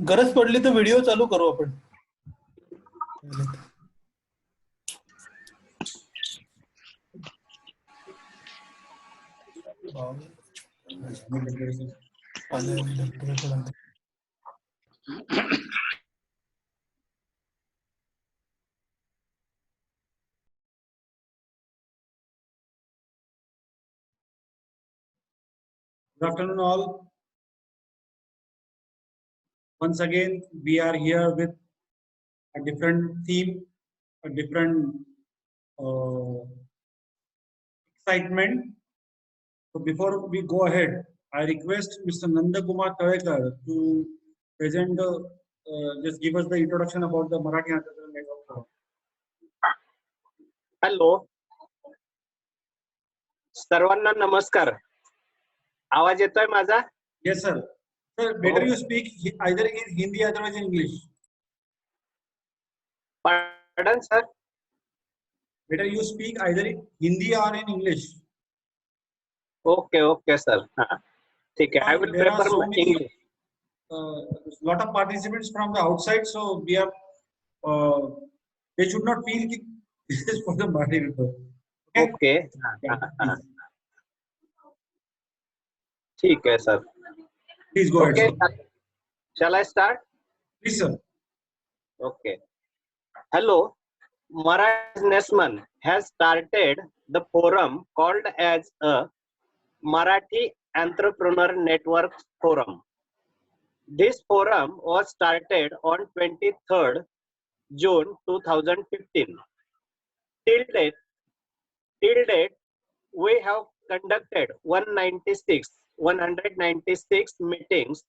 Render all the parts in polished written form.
गरज पडली तर व्हिडिओ चालू करू आपण. Good afternoon all. Once again, we are here with a different theme, a different excitement. So before we go ahead, I request Mr. Nanda Kumar Tawekar to present, just give us the introduction about the Marathi Entrepreneur Network Forum. Hello, सर्वांना नमस्कार. आवाज येतोय माझा? Yes sir. Sir, better you speak either in Hindi otherwise in English. Pardon sir? Better you speak either in Hindi or in English. Okay sir. ठीक है. I will There are prefer so many English. lot of participants from the outside, so we are they should not feel this is for the Marathi people. Okay. ठीक है sir. Please go Okay. ahead. Sir. Shall I start? Please sir. Okay. Hello, Marathi businessman has started the forum called as a Marathi Entrepreneur Network Forum. This forum was started on 23rd June 2015. Till date, we have conducted 196 meetings.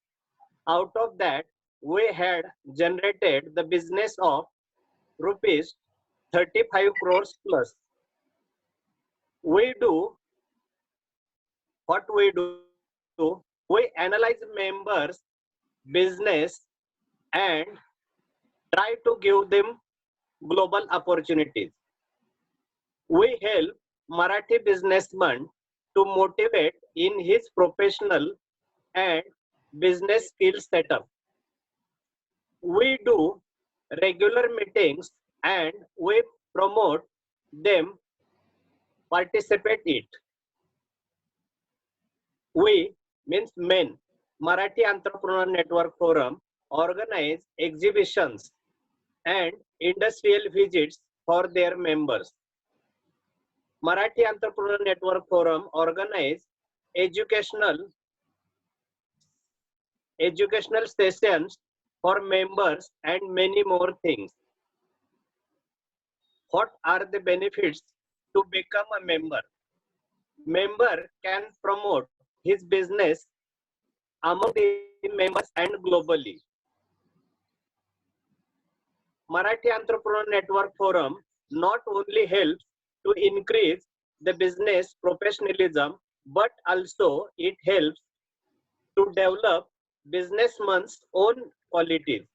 Out of that, we had generated the business of rupees 35 crores plus. We analyze members' business and try to give them global opportunities. We help Marathi businessman to motivate in his professional and business skill setup. We do regular meetings and we promote them, participate it. We means men, Marathi Entrepreneur Network Forum organize exhibitions and industrial visits for their members. Marathi Entrepreneur Network Forum organize educational sessions for members and many more things. What are the benefits to become a member? Member can promote his business among the members and globally. Marathi Entrepreneur Network Forum not only helps to increase the business professionalism, but also it helps to develop businessman's own qualities.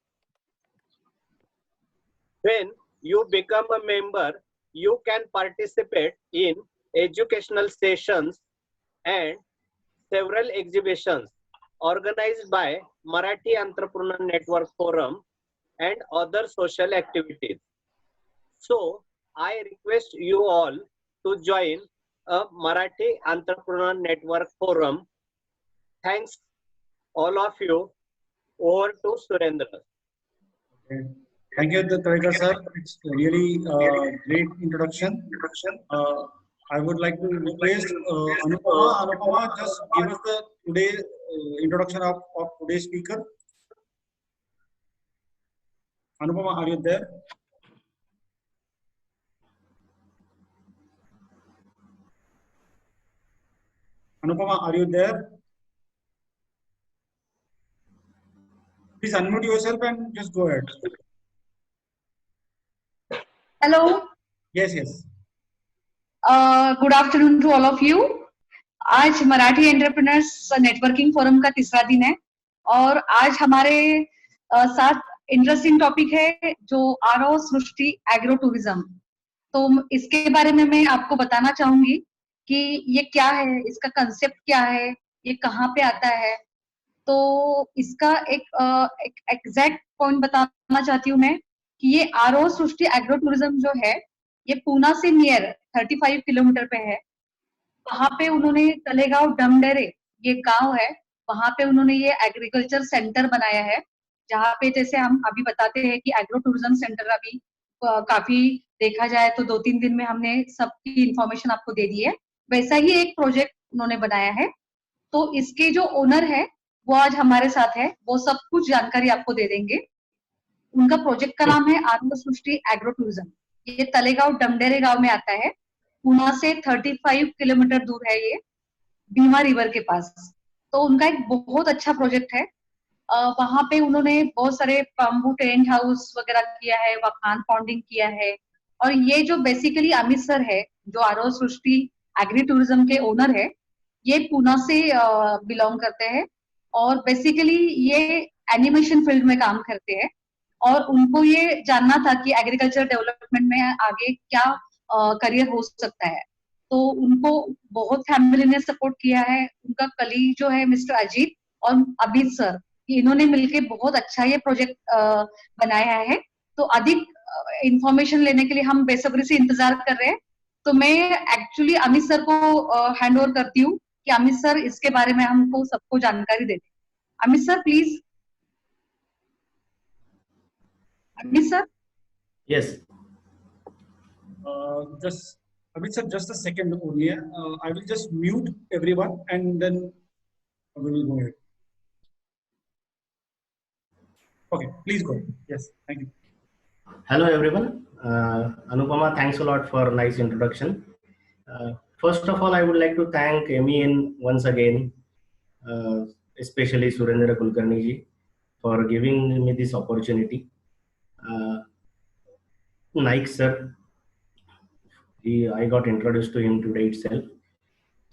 When you become a member, you can participate in educational sessions and several exhibitions organized by Marathi Entrepreneur Network Forum and other social activities. So, I request you all to join a Marathi Entrepreneur Network Forum. Thanks all of you. Over to Surendra. Okay. Thank you, Tawekar sir. It's really great introduction. I would like to request Anupama. Anupama, just give us the today introduction of today's speaker. Anupama, are you there? Anupama, are you there? Please unmute yourself and just go ahead. Hello. Yes. Good afternoon to all of you. आज Marathi entrepreneurs networking forum का तीसरा दिन है और आज हमारे साथ interesting topic है जो आरओ सृष्टि एग्रो टूरिज्म. तो इसके बारे में मैं आपको बताना चाहूंगी कि ये क्या है, इसका कंसेप्ट क्या है, ये कहाँ पे आता है। तो इसका एक एग्जैक्ट पॉइंट बताना चाहती हूँ मैं कि ये आरोह सृष्टि एग्रो टूरिज्म जो है, ये पूना से नियर 35 किलोमीटर पे है। वहां पे उन्होंने तलेगांव डमडेरे, ये गांव है, वहां पे उन्होंने ये एग्रीकल्चर सेंटर बनाया है, जहाँ पे जैसे हम अभी बताते हैं कि एग्रो टूरिज्म सेंटर अभी काफी देखा जाए तो 2-3 दिन में हमने सबकी इंफॉर्मेशन आपको दे दी है। वैसा ही एक प्रोजेक्ट उन्होंने बनाया है। तो इसके जो ओनर है वो आज हमारे साथ है, वो सब कुछ जानकारी आपको दे देंगे। उनका प्रोजेक्ट का नाम है आत्म सृष्टि एग्रो टूरिज्म। ये तलेगांव डमडेरे गांव में आता है, पूना से 35 किलोमीटर दूर है ये, भीमा रिवर के पास। तो उनका एक बहुत अच्छा प्रोजेक्ट है। वहां पे उन्होंने बहुत सारे बम्बू टेंट हाउस वगैरह किया है, वखान पॉन्डिंग किया है। और ये जो बेसिकली अमित सर है, जो आरोह सृष्टि एग्री टूरिज्म के ओनर है, ये पूना से बिलोंग करते हैं और बेसिकली ये एनिमेशन फील्ड में काम करते हैं। और उनको ये जानना था कि एग्रीकल्चर डेवलपमेंट में आगे क्या करियर हो सकता है। तो उनको बहुत फैमिली ने सपोर्ट किया है। उनका कलीग जो है मिस्टर अजीत और अभित सर, इन्होंने मिलके बहुत अच्छा ये प्रोजेक्ट बनाया है। तो अधिक इंफॉर्मेशन लेने के लिए हम बेसब्री से इंतजार कर रहे हैं। तो मैं एक्चुअली अमित सर को हैंड ओवर करती हूँ कि अमित सर इसके बारे में हमको सबको जानकारी देते। Amit sir please. Amit sir. Yes. Just Abhi sir, just a second only. I will just mute everyone and then we will go ahead. Okay, please go ahead. Yes, thank you. Hello everyone. Anupama, thanks a lot for nice introduction. First of all, I would like to thank MEN once again, especially Surendra Kulkarni ji, for giving me this opportunity. Naik sir, I got introduced to him today itself.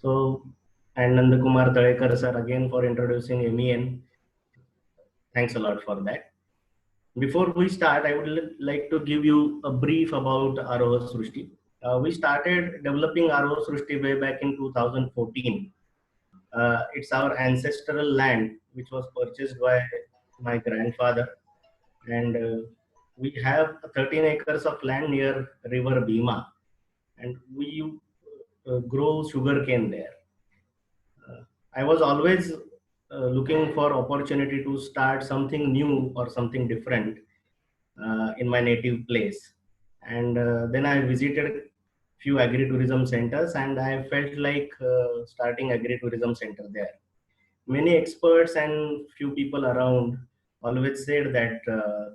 So, and Nandakumar Dalekar sir again for introducing MEN. Thanks a lot for that. Before we start, I would like to give you a brief about Aroha Srushti. We started developing Aroha Srushti way back in 2014. It's our ancestral land, which was purchased by my grandfather. And we have 13 acres of land near River Bhima. And we grow sugarcane there. I was always looking for opportunity to start something new or something different in my native place. And then I visited few agri-tourism centers and I felt like starting agri-tourism center there. Many experts and few people around always said that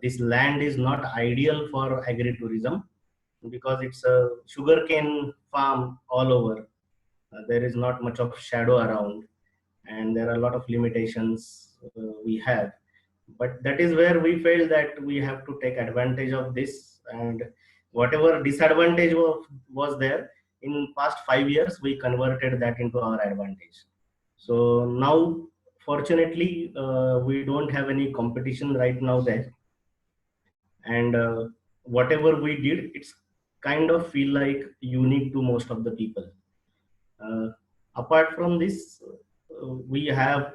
this land is not ideal for agri-tourism because it's a sugarcane farm all over. There is not much of shadow around and there are a lot of limitations we have. But that is where we felt that we have to take advantage of this, and whatever disadvantage was there in past 5 years, we converted that into our advantage. So now, fortunately, we don't have any competition right now there, and whatever we did, it's kind of feel like unique to most of the people. Apart from this, we have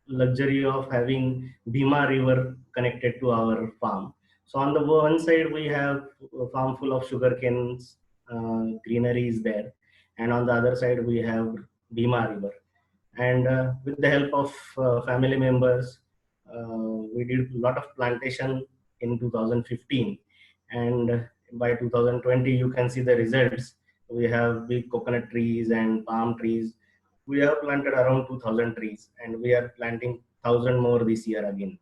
luxury of having Bhima River connected to our farm. So on the one side, we have a farm full of sugar canes, greenery is there. And on the other side, we have Bhima River. And with the help of family members, we did a lot of plantation in 2015. And by 2020, you can see the results. We have big coconut trees and palm trees. We have planted around 2,000 trees and we are planting 1,000 more this year again.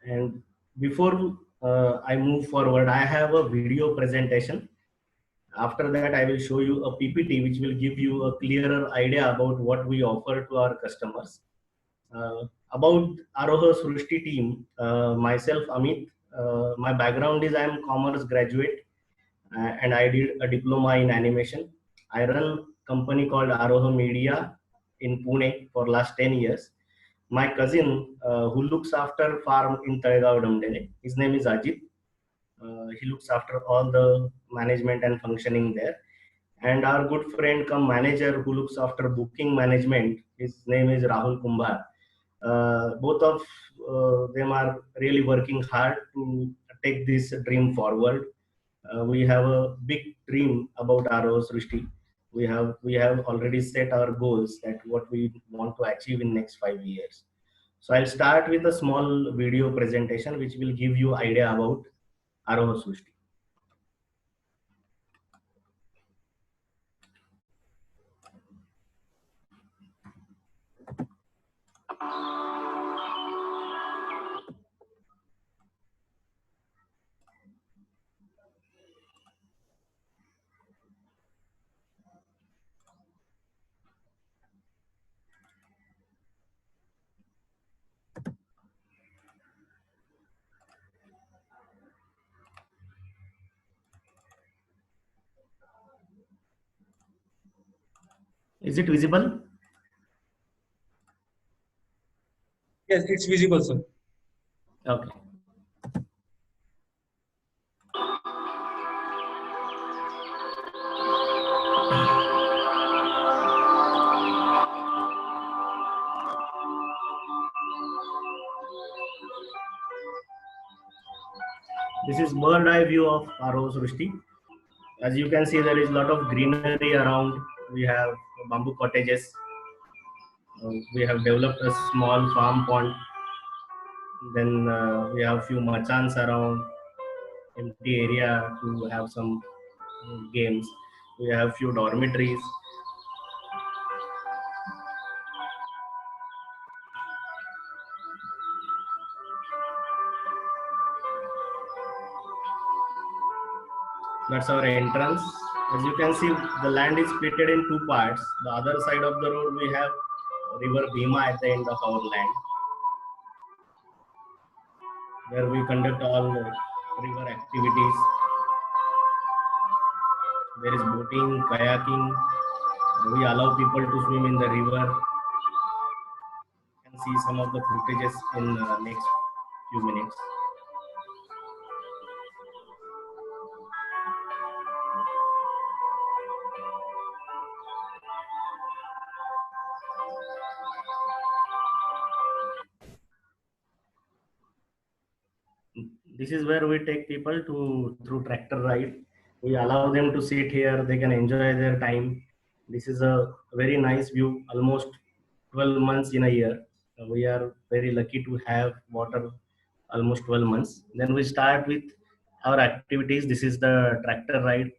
And before I move forward, I have a video presentation. After that, I will show you a PPT which will give you a clearer idea about what we offer to our customers. About Aroha Srushti team, myself, Amit, my background is I am commerce graduate and I did a diploma in animation. I run company called Aroha Media in Pune for last 10 years. My cousin who looks after farm in Talegaon Damdere, his name is Ajit. He looks after all the management and functioning there. And our good friend come manager who looks after booking management, his name is Rahul Kumbhar. Both of them are really working hard to take this dream forward. We have a big dream about RO Srishti. We have already set our goals that what we want to achieve in next 5 years. So I'll start with a small video presentation which will give you idea about RO Srishti. Is it visible? Yes, it's visible, sir. Okay. This is bird eye view of RO Srishti. As you can see, there is a lot of greenery around. We have bamboo cottages. We have developed a small farm pond. Then we have few machans around, empty area to have some games. We have few dormitories. That's our entrance. As you can see, the land is split in two parts. The other side of the road, we have river Bhima at the end of our land, where we conduct all river activities. There is boating, kayaking. We allow people to swim in the river. You can see some of the footages in next few minutes. This is where we take people to through tractor ride. We allow them to sit here. They can enjoy their time. This is a very nice view. Almost 12 months in a year. We are very lucky to have water almost 12 months. Then we start with our activities. This is the tractor ride.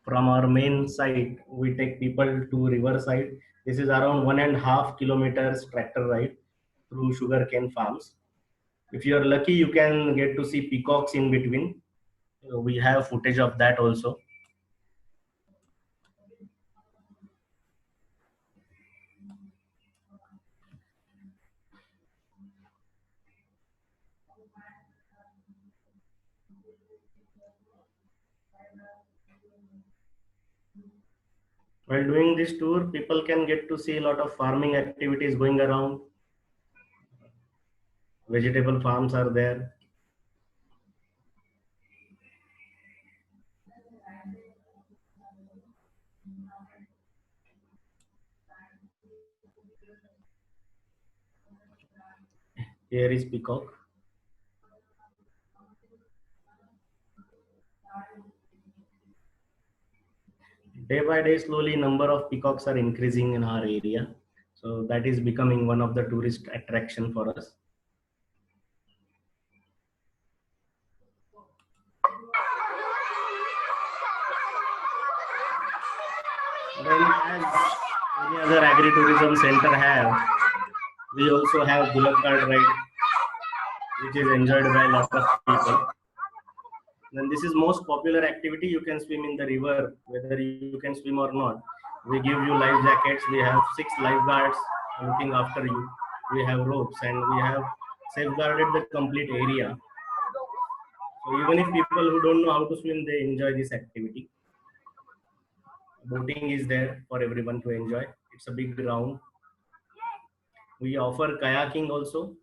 From our main site, we take people to river side. This is around 1.5 kilometers tractor ride through sugarcane farms. If you are lucky, you can get to see peacocks in between. We have footage of that also. While doing this tour, people can get to see a lot of farming activities going around. Vegetable farms are there. Here is peacock. Day by day, slowly number of peacocks are increasing in our area. So that is becoming one of the tourist attraction for us. Then as any other agri-tourism center have, we also have bullock cart ride, which is enjoyed by a lot of people. Then this is most popular activity. You can swim in the river, whether you can swim or not. We give you life jackets. We have 6 lifeguards looking after you. We have ropes and we have safeguarded the complete area. So even if people who don't know how to swim, they enjoy this activity. Boating is there for everyone to enjoy. It's a big ground. We offer kayaking also.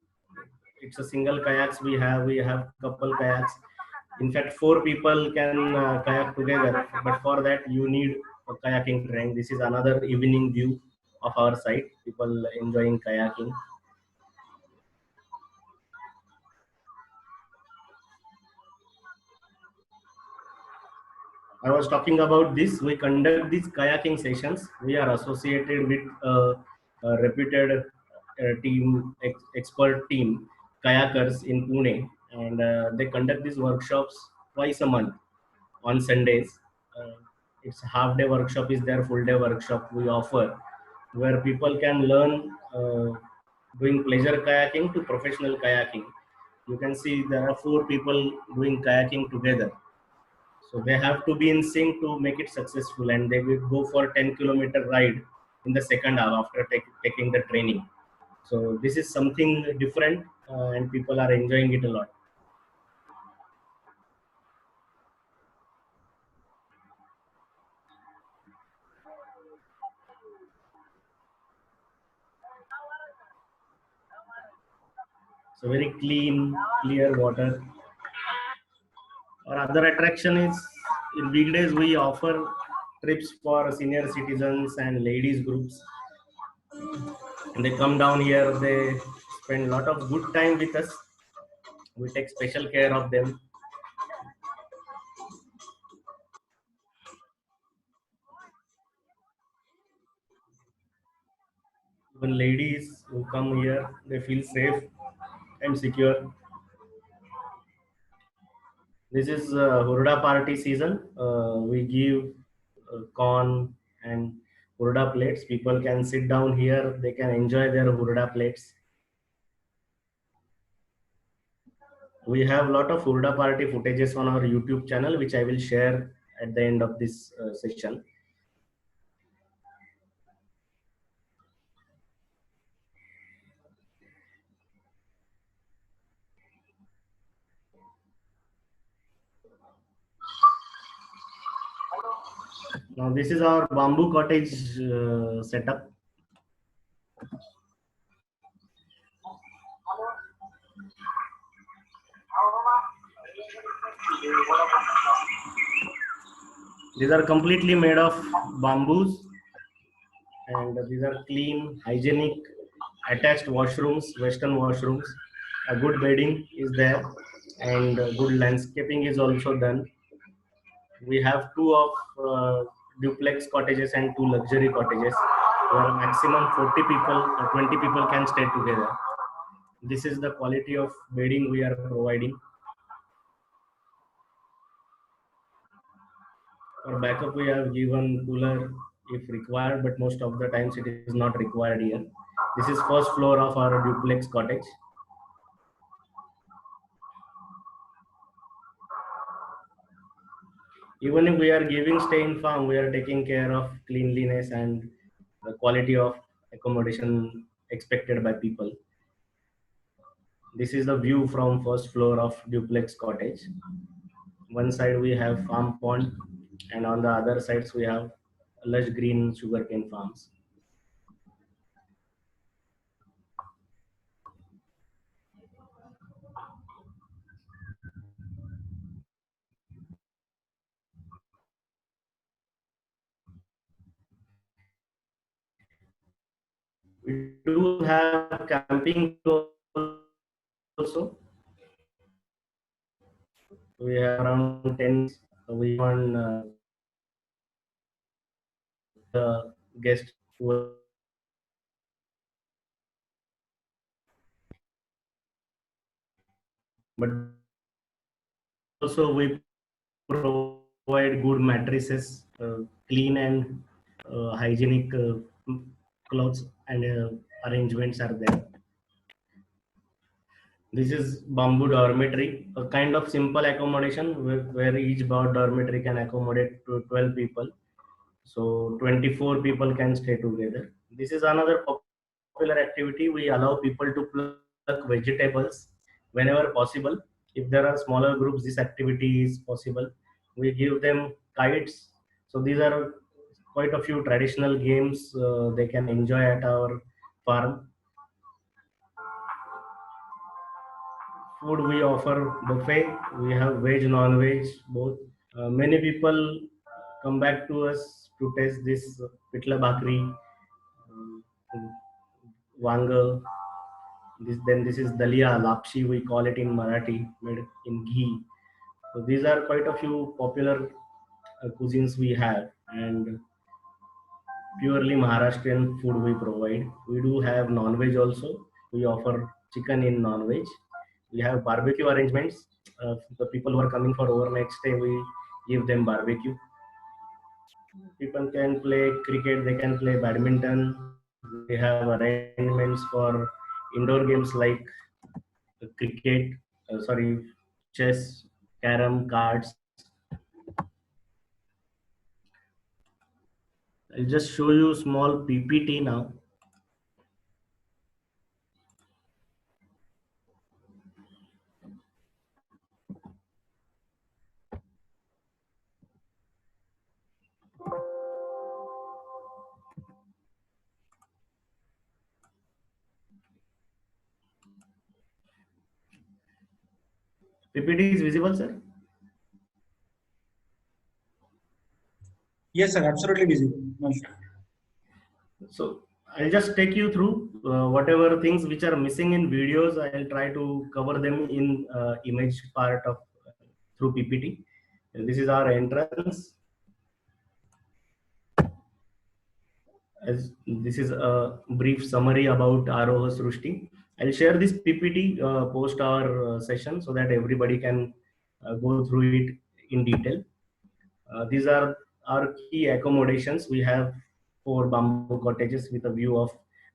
It's a single kayaks we have couple kayaks. In fact, 4 people can kayak together, but for that you need kayaking trend. This is another evening view of our site. People enjoying kayaking. I was talking about this. We conduct these kayaking sessions. We are associated with a reputed expert team, kayakers in Pune, and they conduct these workshops twice a month on Sundays. It's half day workshop is there, full day workshop we offer, where people can learn doing pleasure kayaking to professional kayaking. You can see there are 4 people doing kayaking together. So they have to be in sync to make it successful, and they will go for 10-kilometer ride in the second half after taking the training. So this is something different, and people are enjoying it a lot. So very clean, clear water. Our other attraction is in weekdays we offer trips for senior citizens and ladies groups. And they come down here, they spend a lot of good time with us. We take special care of them. Even ladies who come here, they feel safe and secure. This is Hurda party season. We give corn and Hurda plates. People can sit down here. They can enjoy their Hurda plates. We have a lot of Hurda party footages on our YouTube channel, which I will share at the end of this session. Now this is our bamboo cottage setup. These are completely made of bamboos, and these are clean, hygienic, attached washrooms, western washrooms. A good bedding is there, and good landscaping is also done. We have 2 duplex cottages and 2 luxury cottages, where maximum 40 people or 20 people can stay together. This is the quality of bedding we are providing. For backup, we have given cooler if required, but most of the times it is not required here. This is first floor of our duplex cottage. Even if we are giving stay in farm, we are taking care of cleanliness and the quality of accommodation expected by people. This is the view from first floor of duplex cottage. One side we have farm pond, and on the other sides we have lush green sugarcane farms. We do have camping also. We have around 10. We want the guest who, but also we provide good mattresses, clean and hygienic clothes and arrangements are there. This is bamboo dormitory, a kind of simple accommodation where each dormitory can accommodate to 12 people. So 24 people can stay together. This is another popular activity. We allow people to pluck vegetables whenever possible. If there are smaller groups, this activity is possible. We give them kites. So these are quite a few traditional games they can enjoy at our farm. Food we offer buffet. We have veg, non-veg, both. Many people come back to us to taste this pitla bakri, wanga. This is dalia lapsi, we call it in Marathi, made in ghee. So these are quite a few popular cuisines we have, and purely Maharashtrian food we provide. We do have non-veg also. We offer chicken in non-veg. We have barbecue arrangements. The people who are coming for overnight stay, we give them barbecue. People can play cricket, they can play badminton. We have arrangements for indoor games like cricket, chess, carom, cards. I'll just show you small PPT now. PPT is visible, sir? Yes, sir. Absolutely visible. No issue. So I'll just take you through whatever things which are missing in videos. I'll try to cover them in image part of through PPT. This is our entrance. As this is a brief summary about Aroha Srushti. I'll share this PPT post our session so that everybody can go through it in detail. These are our key accommodations. We have 4 bamboo cottages with a view of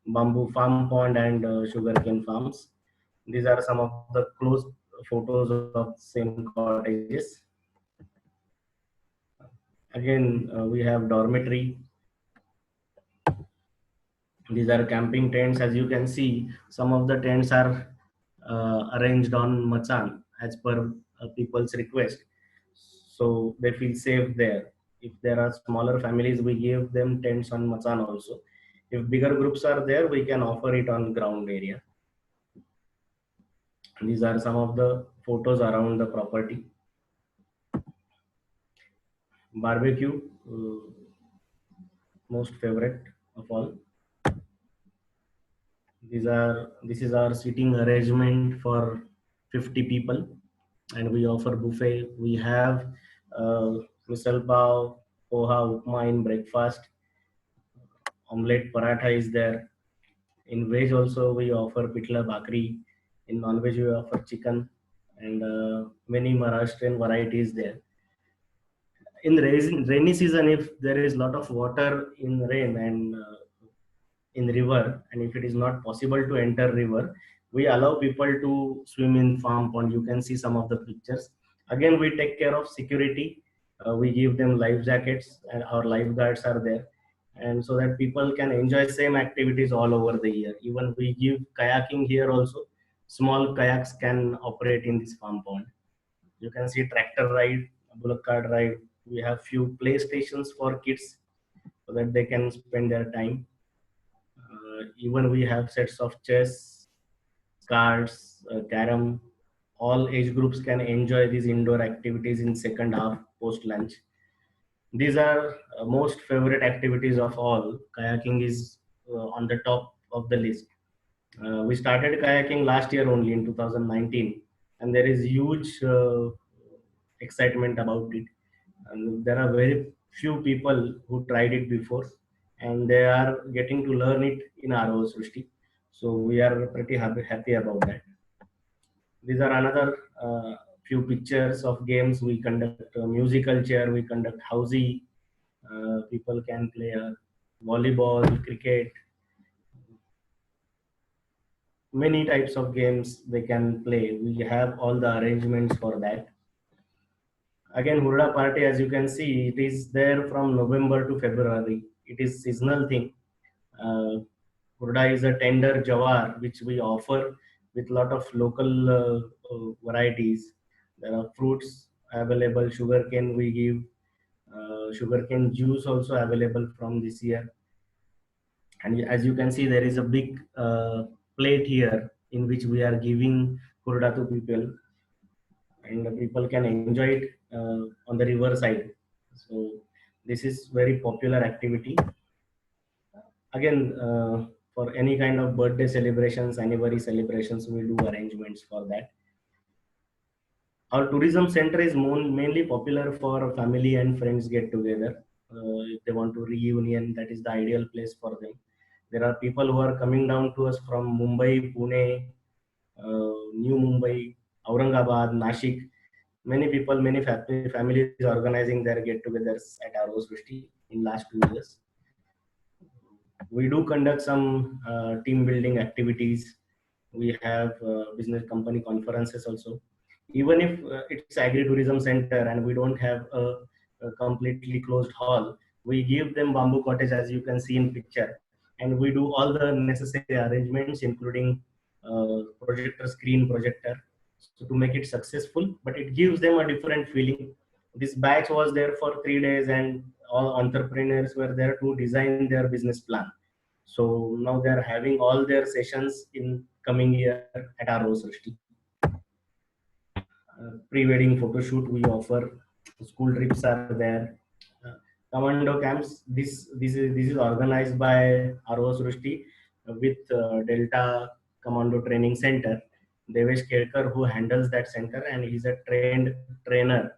bamboo farm pond and sugarcane farms. These are some of the close photos of same cottages. Again, we have dormitory. These are camping tents. As you can see, some of the tents are arranged on machan as per people's request, so they feel safe there. If there are smaller families, we give them tents on machan also. If bigger groups are there, we can offer it on ground area. These are some of the photos around the property. Barbecue, most favorite of all. This is our seating arrangement for 50 people, and we offer buffet. We have misal pav, poha, upma in breakfast. Omelette paratha is there. In veg also we offer pitla bakri. In non-veg we offer chicken, and many Maharashtrian varieties there. In rainy season, if there is lot of water in rain and in river, and if it is not possible to enter river, we allow people to swim in farm pond. You can see some of the pictures. Again, we take care of security. We give them life jackets, and our lifeguards are there, and so that people can enjoy same activities all over the year. Even we give kayaking here also. Small kayaks can operate in this farm pond. You can see tractor ride, bullock cart ride. We have few play stations for kids so that they can spend their time. Even we have sets of chess, cards, carom. All age groups can enjoy these indoor activities in second half post lunch. These are most favorite activities of all. Kayaking is on the top of the list. We started kayaking last year only in 2019, and there is huge excitement about it. And there are very few people who tried it before, and they are getting to learn it in Aroha Srushti. So we are pretty happy about that. These are another few pictures of games. We conduct a musical chair, we conduct housey. People can play volleyball, cricket, many types of games they can play. We have all the arrangements for that. Again, Hurda party, as you can see, it is there from November to February. It is seasonal thing. Hurda is a tender jawar which we offer with lot of local varieties. There are fruits available, sugarcane we give, sugarcane juice also available from this year. And as you can see, there is a big plate here in which we are giving Hurda to people, and people can enjoy it on the river side. So This is very popular activity. Again, for any kind of birthday celebrations, anniversary celebrations, we do arrangements for that. Our tourism center is mainly popular for family and friends get together. If they want to reunion, that is the ideal place for them. There are people who are coming down to us from Mumbai, Pune, New Mumbai, Aurangabad, Nashik. Many people, many families organizing their get-togethers at Aro Srishti in last 2 years. We do conduct some team building activities. We have business company conferences also. Even if it's agri-tourism center and we don't have a completely closed hall, we give them bamboo cottage as you can see in picture, and we do all the necessary arrangements, including projector, screen projector, so to make it successful. But it gives them a different feeling. This batch was there for 3 days, and all entrepreneurs were there to design their business plan. So now they are having all their sessions in coming year at our Srishti. Pre-wedding photo shoot we offer. School trips are there. Commando camps. This is organized by RO Srishti with Delta Commando Training Center. Devesh Kelkar, who handles that center, and he's a trained trainer.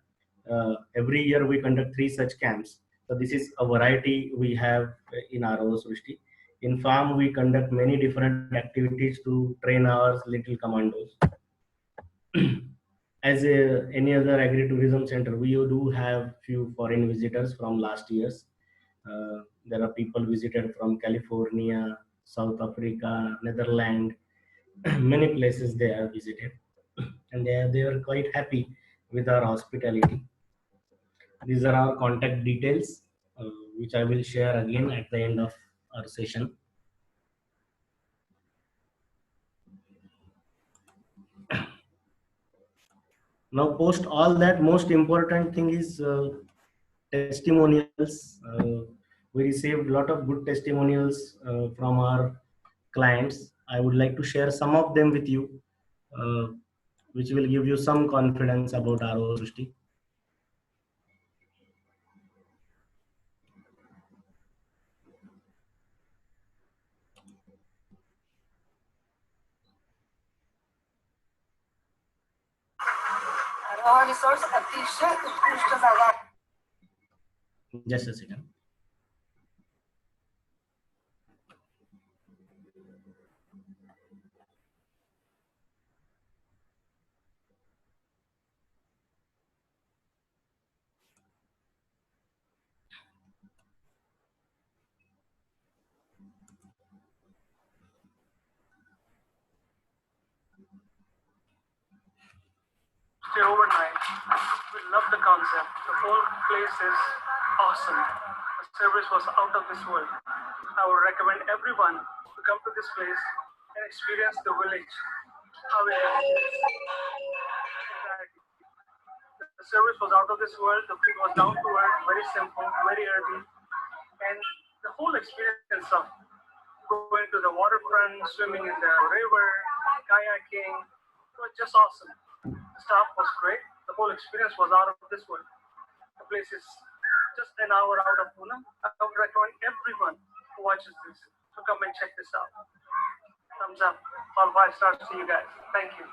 Every year we conduct 3 such camps. So this is a variety we have in RO Srishti. In farm, we conduct many different activities to train our little commandos. As any other agri-tourism center, we do have few foreign visitors from last years. There are people visited from California, South Africa, Netherlands, many places they have visited, and they are quite happy with our hospitality. These are our contact details, which I will share again at the end of our session. Now, post all that, most important thing is testimonials. We received a lot of good testimonials from our clients. I would like to share some of them with you, uh, which will give you some confidence about RO Srishti. Resource अतिशय उत्कृष्ट जागा. Just a second. Stay overnight. We love the concept. The whole place is awesome. The service was out of this world. I would recommend everyone to come to this place and experience the village. How it is. Exactly. The service was out of this world. The food was down to earth, very simple, very earthy, and the whole experience of going to the waterfront, swimming in the river, kayaking, it was just awesome. The staff was great. The whole experience was out of this world. The place is just an hour out of Pune. I would recommend everyone who watches this to come and check this out. Thumbs up. All 5 stars to you guys. Thank you.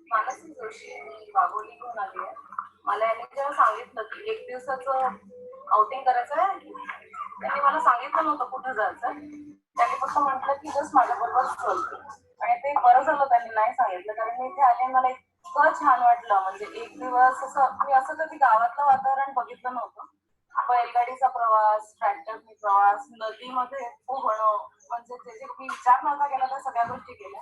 Mansi Joshi मी वाघोलीहून आली आहे. मला यांनी जेव्हा सांगितलं की 1 दिवसाचं outing करायचं आहे, त्यांनी मला सांगितलं नव्हतं कुठे जायचं. त्यांनी फक्त म्हटलं की जस्ट माझ्याबरोबर चल, आणि ते बरं झालं त्यांनी नाही सांगितलं, कारण मी इथे आले मला इतकं छान वाटलं. म्हणजे 1 दिवस असं मी असं कधी गावातलं वातावरण बघितलं नव्हतं. बैलगाडीचा प्रवास, ट्रॅक्टरचा प्रवास, नदीमध्ये पोहणं, म्हणजे जे मी विचार नव्हता केला त्या सगळ्या गोष्टी केल्या.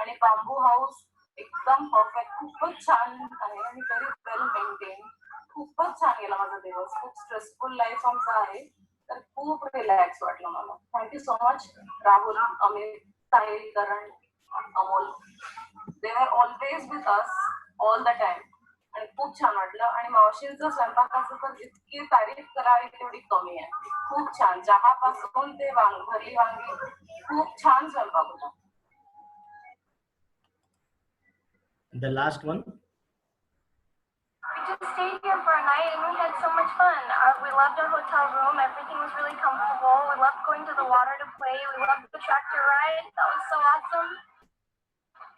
आणि बांबू हाऊस एकदम परफेक्ट, खूपच छान आहे आणि व्हेरी वेल मेंटेन. खूपच छान गेला माझा दिवस. खूप स्ट्रेसफुल लाईफ आमचं आहे, तर खूप रिलॅक्स वाटलं मला. Thank you so much Rahul, Amit, Sahil, Karan, Amol. They are always with us all the time. आणि खूप छान वाटलं. आणि मावशींचं स्वयंपाकाचं तर जितकी तारीफ करावी तेवढी कमी आहे. खूप छान, चहापासून ते भरली वांगी, खूप छान स्वयंपाक होता. The last one. We just stayed here for a night and we had so much fun. We loved our hotel room. Everything was really comfortable. We loved going to the water to play. We loved the tractor ride. That was so awesome.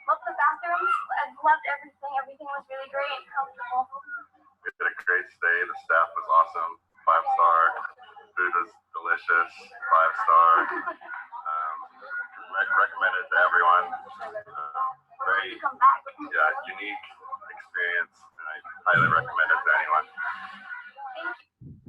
Loved the bathrooms. I loved everything. Everything was really great and comfortable. We had a great stay. The staff was awesome. 5-star. Food was delicious. 5-star. Recommend it to everyone. Very unique experience, and I highly recommend it to anyone. Thank you.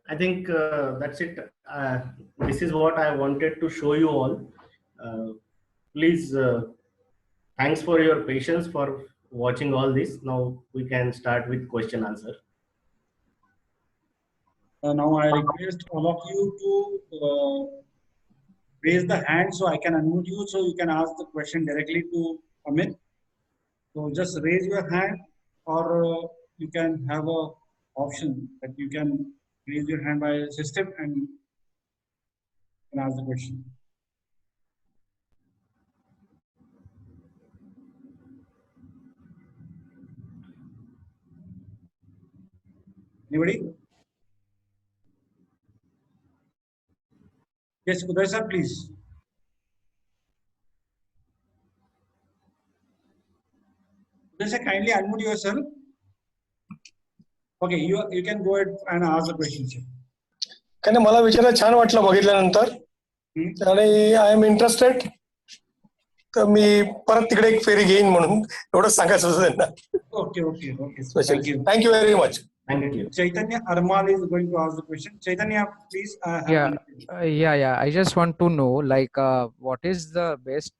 I think that's it. This is what I wanted to show you all. Please, thanks for your patience for watching all this. Now we can start with question answer. Now I request all of you to raise the hand so I can unmute you, so you can ask the question directly to Amit. So just raise your hand, or you can have a option that you can raise your hand by system and can ask the question. Anybody? Yes, Uday sir, please. Uday sir, kindly unmute yourself. Okay, you can go ahead and ask the question, sir. कारण मला विचारायला छान वाटलं बघितल्यानंतर आणि I am interested. तर मी परत तिकडे एक फेरी घेईन म्हणून एवढं सांगायचं होतं त्यांना. Okay, okay, okay. Thank you. Thank you very much. Thank you. Chaitanya Armal is going to ask the question. Chaitanya, please. Yeah. I just want to know, like, what is the best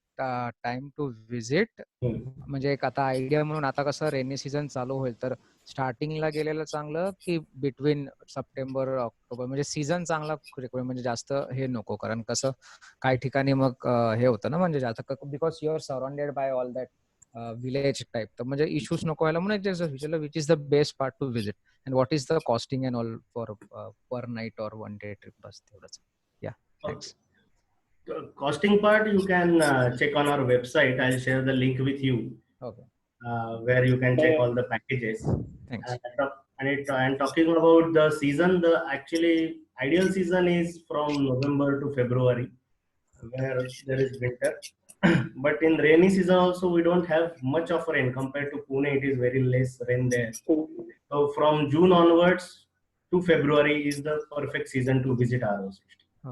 time to visit? म्हणजे एक आता idea म्हणून, आता कसं rainy season चालू होईल तर स्टार्टिंगला गेलेलं चांगलं की बिटवीन सप्टेंबर ऑक्टोबर, म्हणजे सीझन चांगला म्हणजे जास्त हे नको, कारण कसं काही ठिकाणी मग हे होतं ना, म्हणजे जास्त because you are surrounded by all that village type, तर म्हणजे इश्यूज नको व्हायला म्हणून which is the best part to visit and what is the costing and all for per night or one day trip, बस तेवढंच. Yeah, thanks. Costing part you can check on our website. I'll share the link with you. Okay. Where you can check all the packages. Thanks. And talking about the season, the actually ideal season is from November to February, where there is winter. But in rainy season also we don't have much of rain compared to Pune. It is very less rain there. So from June onwards to February is the perfect season to visit Aros.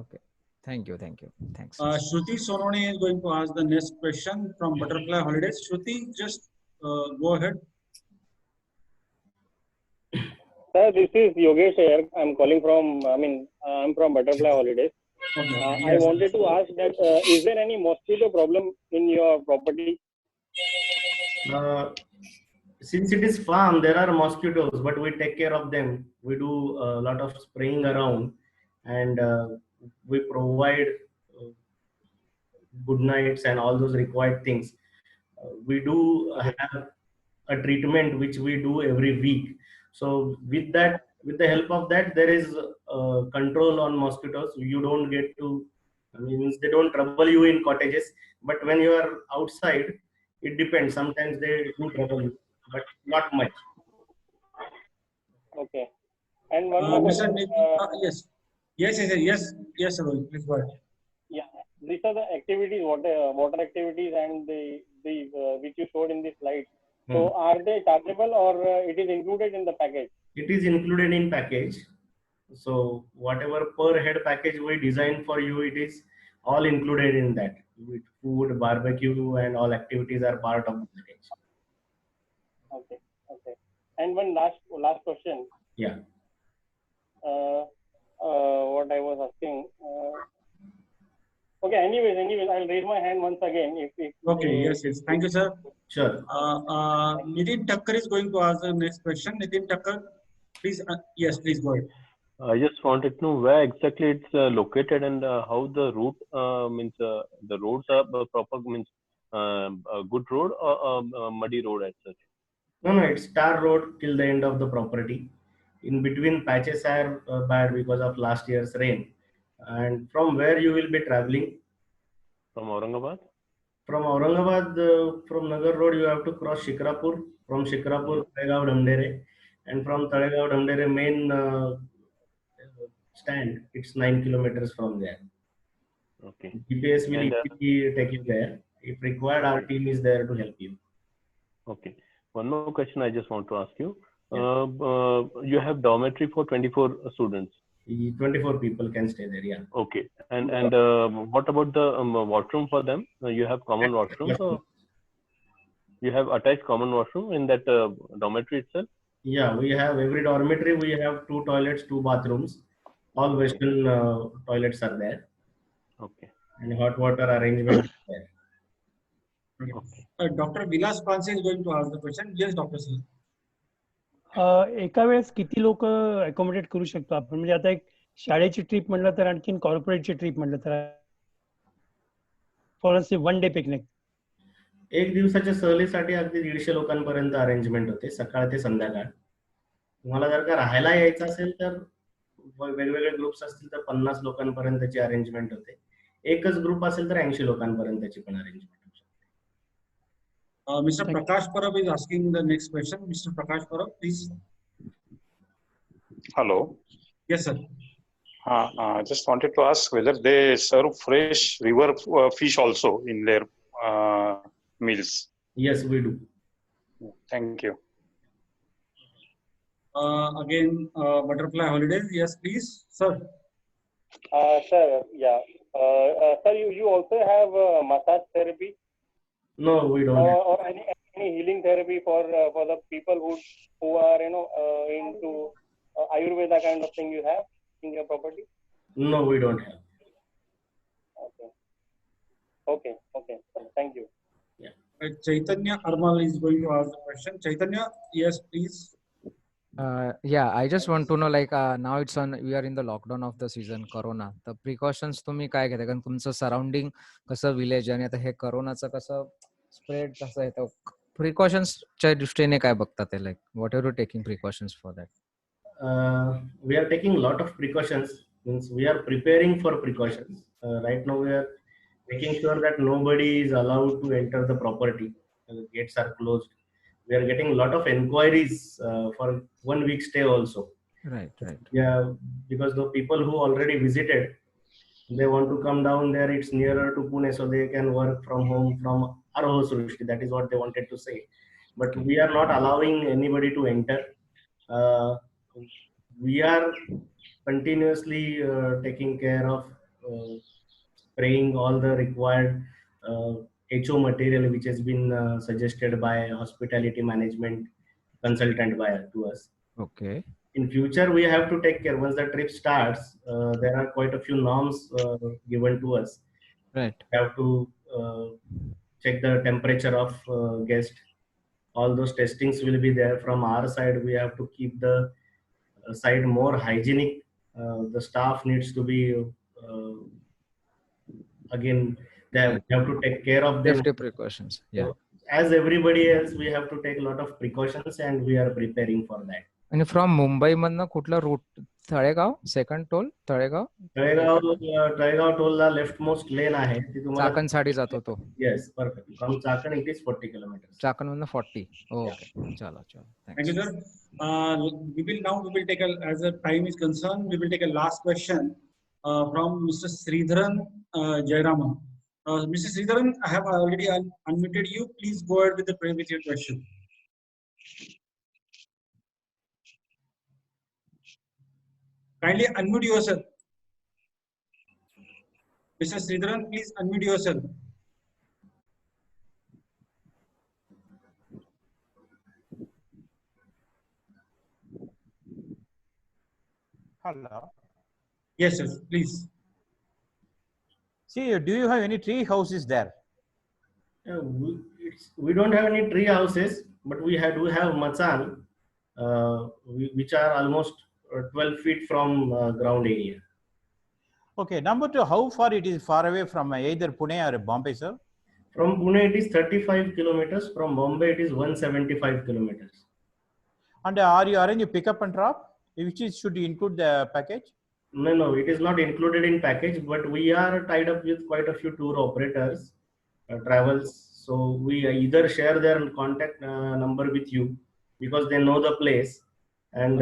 Okay. Thank you. Thanks. Shruti Sonone is going to ask the next question from Butterfly Holidays. Shruti, just go ahead. Sir, this is Yogesh here. I'm calling from, I'm from Butterfly Holidays. Okay. I wanted to ask that, is there any mosquito problem in your property? Since it is farm, there are mosquitoes, but we take care of them. We do a lot of spraying around, and we provide good nights and all those required things. We do have a treatment which we do every week. So with the help of that, there is control on mosquitoes. You don't get to, they don't trouble you in cottages, but when you are outside, it depends. Sometimes they do trouble you, but not much. Okay. And one more question. Yes, sir. Please go ahead. Yeah, these are the activities, water activities, and the which you showed in the slide. So are they chargeable, or it is included in the package? It is included in package. So whatever per head package we design for you, it is all included in that. With food, barbecue, and all activities are part of the package. Okay. And one last question. Yeah. What I was asking. Okay, Okay. Anyways, I'll raise my hand once again. If Okay. Yes. Thank you, sir. Sure. Nitin Thakkar is going to ask the next question. Nitin Thakkar, please. Yes, please go ahead. I just wanted to know where exactly it's located and how the route means the roads are proper means a good road or a muddy road as such. No, it's tar road till the end of the property. In between patches are bad because of last year's rain. And from where you will be traveling? From Aurangabad? From Aurangabad, from Nagar Road, you have to cross Shikrapur. From Shikrapur, Talegaon Damdere. And from Talegaon Damdere main stand, it's 9 kilometers from there. Okay. GPS will And, easily take you there. If required, our team is there to help you. Okay. One more question I just want to ask you. You have dormitory for 24 students. 24 people can stay there, yeah. Okay. And what about the washroom for them? You have common washroom, so you have attached common washroom in that dormitory itself? Yeah, we have every dormitory. We have 2 toilets, 2 bathrooms. All Western toilets are there. Okay. And hot water arrangement is there. Dr. Vilas Panse is going to ask the question. Yes, Dr. Sir. एका वेळेस किती लोक accommodate करू शकतो आपण? म्हणजे आता एक शाळेची ट्रिप म्हणलं तर आणखीन कॉर्पोरेटची ट्रिप म्हणलं तर फॉर वन डे पिकनिक. एक दिवसाच्या सहलीसाठी अगदी 150 लोकांपर्यंत अरेंजमेंट होते, सकाळ ते संध्याकाळ. तुम्हाला जर का राहायला यायचं असेल तर वेगवेगळे ग्रुप्स असतील तर 50 लोकांपर्यंतची अरेंजमेंट होते. एकच ग्रुप असेल तर 80 लोकांपर्यंतची पण arrangement. Mr. Prakash Parab is asking the next question. Mr. Prakash Parab, please. Hello. Yes, sir. Just wanted to ask whether they serve fresh river fish also in their meals. Yes, we do. Thank you. Again, Butterfly Holidays. Yes, please, sir. Sir, yeah. Sir, you also have massage therapy? No, we don't. Or any healing therapy for the people who are into Ayurveda kind of thing you have in your property? No, we don't have. Okay. Thank you. Yeah. Chaitanya Armal is going to ask the question. Chaitanya, yes, please. Yeah, I just want to know now we are in the lockdown of the season, corona. The precautions तुम्ही काय घेता? कारण तुमचं surrounding कसं village आणि आता हे कोरोनाचं कसं स्प्रेड कसं येतं, प्रिकॉशन्सच्या दृष्टीने काय बघता ते, what are you taking precautions for that? We are taking a lot of precautions. Means we are preparing for precautions. Right now we are making sure that nobody is allowed to enter the property. The gates are closed. We are getting a lot of inquiries for 1 week stay also. Right. Yeah, because the people who already visited, they want to come down there. It's nearer to Pune, so they can work from home from Aroho Srushti. That is what they wanted to say. But we are not allowing anybody to enter. We are continuously taking care of spraying all the required HO material which has been suggested by hospitality management consultant to us. Okay. In future, we have to take care. Once the trip starts, there are quite a few norms given to us. Right. We have to check the temperature of guest. All those testings will be there. From our side, we have to keep the site more hygienic. The staff needs to be again. We have to take care of them. Safety precautions. Yeah. So, as everybody else, we have to take a lot of precautions, and we are preparing for that. आणि from Mumbai मधनं कुठला route? Talegaon second toll? Talegaon टोलला left most lane आहे, ती तुम्हाला चाकण साठी जातो तो. Yes, perfect. From Chakan it is 40 kilometre. Chakan मधनं 40. ओके, चला. Thank you, sir. We will take as a time is concerned, we will take a last question from Mr. Sridharan Jairaman. Mr. Sridharan, I have already unmuted you. Please go ahead with your question. Kindly unmute yourself. Mr. Sridharan, please unmute yourself. Hello. Yes, sir. Please. See, do you have any tree houses there? We don't have any tree houses, but we do have machan, which are almost 12 feet from ground area. Okay. Number two, how far it is far away from either Pune or Bombay, sir? From Pune it is 35 kilometers. From Bombay it is 175 kilometers. And are you arranging pickup and drop, which should include the package? No, it is not included in package, but we are tied up with quite a few tour operators, travels. So we either share their contact number with you because they know the place, and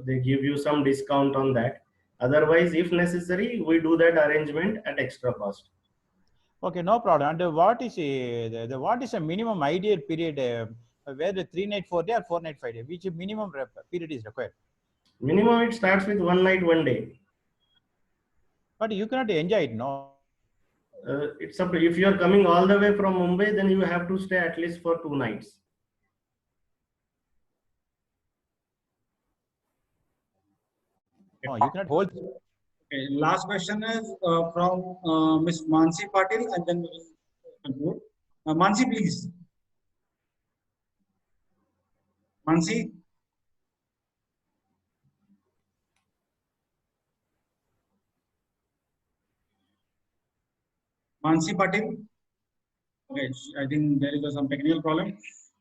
they give you some discount on that. Otherwise, if necessary, we do that arrangement at extra cost. Okay, no problem. And what is what is a minimum ideal period where the 3 night 4 day or 4 night 5 day? Which minimum period is required? Minimum it starts with 1 night 1 day. But you cannot enjoy it, no? It's up. If you are coming all the way from Mumbai, then you have to stay at least for 2 nights. Oh, you cannot hold. Okay, last question is from Ms. Mansi Patil, and then we will conclude. Mansi, please. Mansi. Mansi Patil. Okay, I think there is some technical problem.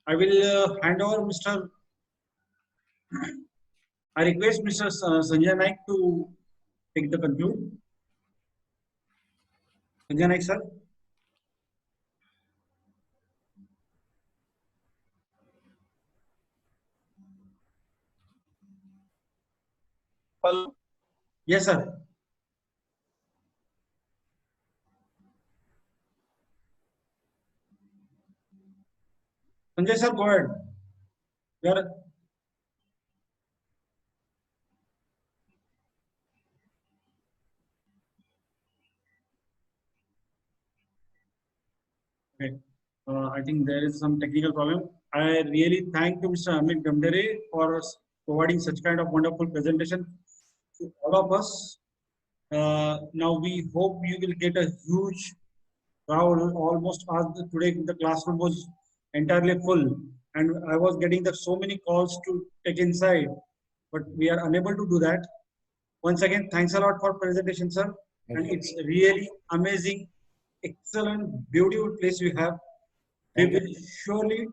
I will hand over Mr. I request Mr. Sanjay Naik to take the conclude. Sanjay Naik, sir. Hello. Yes, sir. Sanjay, sir, go ahead. Okay. I think there is some technical problem. I really thank you, Mr. Amit Gamdere, for providing such kind of wonderful presentation to all of us. Now we hope you will get a huge crowd. Almost today the classroom was entirely full, and I was getting so many calls to take inside, but we are unable to do that. Once again, thanks a lot for presentation, sir. And it's really amazing, excellent, beautiful place you have. We will surely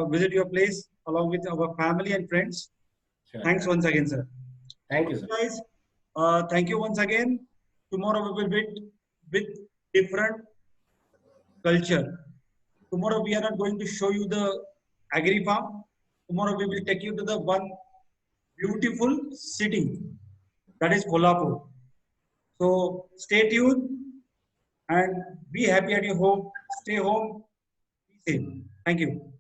visit your place along with our family and friends. Sure. Thanks once again, sir. Thank you, sir. Guys, thank you once again. Tomorrow we will meet with different culture. Tomorrow we are not going to show you the agri farm. Tomorrow we will take you to the one beautiful city, that is Kolhapur. So stay tuned and be happy at your home. Stay home. Be safe. Thank you.